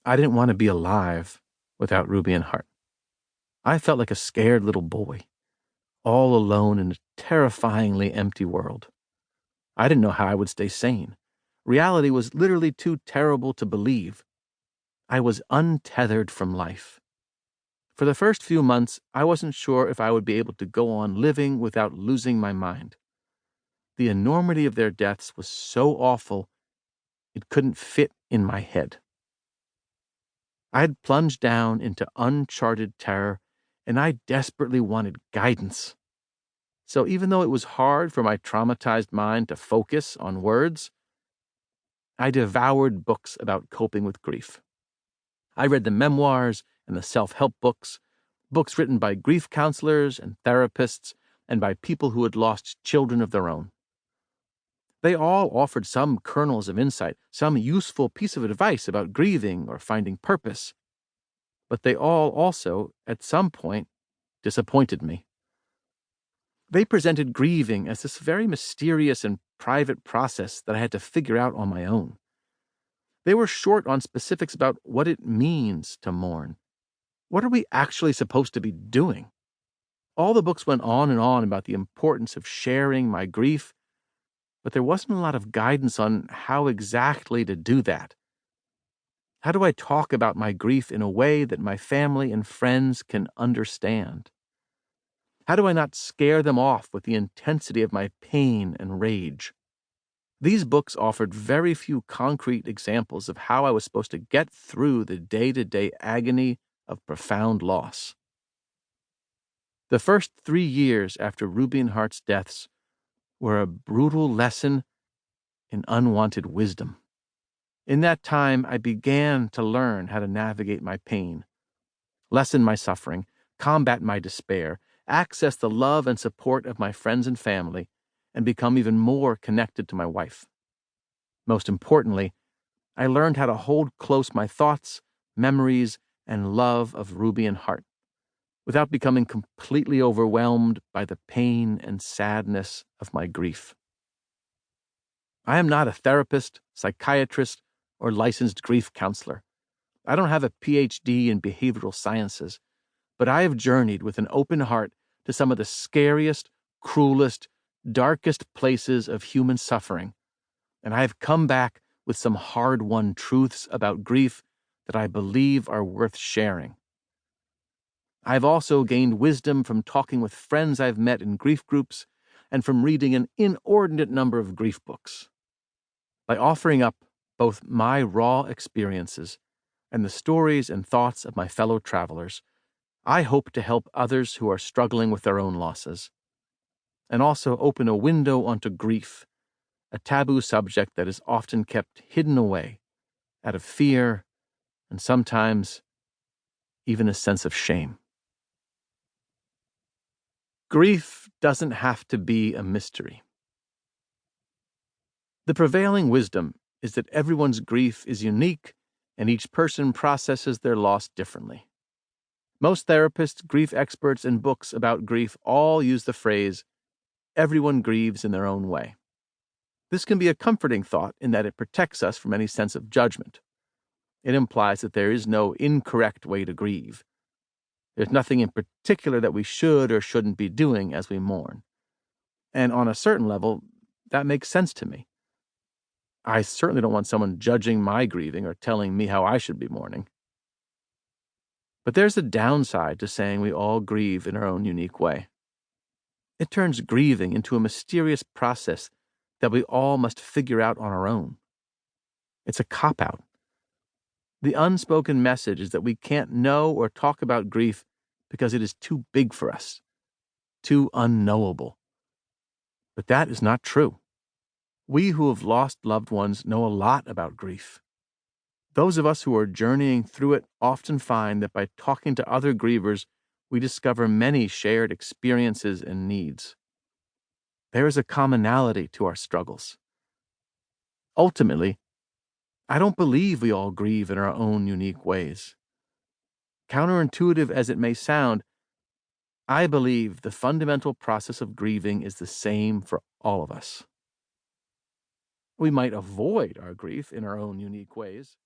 I didn't want to be alive without Ruby and Hart. I felt like a scared little boy, all alone in a terrifyingly empty world. I didn't know how I would stay sane. Reality was literally too terrible to believe. I was untethered from life. For the first few months, I wasn't sure if I would be able to go on living without losing my mind. The enormity of their deaths was so awful, it couldn't fit in my head. I had plunged down into uncharted terror, and I desperately wanted guidance. So even though it was hard for my traumatized mind to focus on words, I devoured books about coping with grief. I read the memoirs and the self-help books, books written by grief counselors and therapists, and by people who had lost children of their own. They all offered some kernels of insight, some useful piece of advice about grieving or finding purpose. But they all also, at some point, disappointed me. They presented grieving as this very mysterious and private process that I had to figure out on my own. They were short on specifics about what it means to mourn. What are we actually supposed to be doing? All the books went on and on about the importance of sharing my grief, but there wasn't a lot of guidance on how exactly to do that. How do I talk about my grief in a way that my family and friends can understand? How do I not scare them off with the intensity of my pain and rage? These books offered very few concrete examples of how I was supposed to get through the day-to-day agony of profound loss. The first 3 years after Ruby and Hart's deaths were a brutal lesson in unwanted wisdom. In that time, I began to learn how to navigate my pain, lessen my suffering, combat my despair, access the love and support of my friends and family, and become even more connected to my wife. Most importantly, I learned how to hold close my thoughts, memories, and love of Ruby and Hart, without becoming completely overwhelmed by the pain and sadness of my grief. I am not a therapist, psychiatrist, or licensed grief counselor. I don't have a PhD in behavioral sciences, but I have journeyed with an open heart to some of the scariest, cruelest, darkest places of human suffering, and I have come back with some hard-won truths about grief that I believe are worth sharing. I have also gained wisdom from talking with friends I've met in grief groups and from reading an inordinate number of grief books. By offering up both my raw experiences and the stories and thoughts of my fellow travelers, I hope to help others who are struggling with their own losses, and also open a window onto grief, a taboo subject that is often kept hidden away out of fear and sometimes even a sense of shame. Grief doesn't have to be a mystery. The prevailing wisdom is that everyone's grief is unique and each person processes their loss differently. Most therapists, grief experts, and books about grief all use the phrase, everyone grieves in their own way. This can be a comforting thought in that it protects us from any sense of judgment. It implies that there is no incorrect way to grieve. There's nothing in particular that we should or shouldn't be doing as we mourn. And on a certain level, that makes sense to me. I certainly don't want someone judging my grieving or telling me how I should be mourning. But there's a downside to saying we all grieve in our own unique way. It turns grieving into a mysterious process that we all must figure out on our own. It's a cop-out. The unspoken message is that we can't know or talk about grief because it is too big for us, too unknowable. But that is not true. We who have lost loved ones know a lot about grief. Those of us who are journeying through it often find that by talking to other grievers, we discover many shared experiences and needs. There is a commonality to our struggles. Ultimately, I don't believe we all grieve in our own unique ways. Counterintuitive as it may sound, I believe the fundamental process of grieving is the same for all of us. We might avoid our grief in our own unique ways.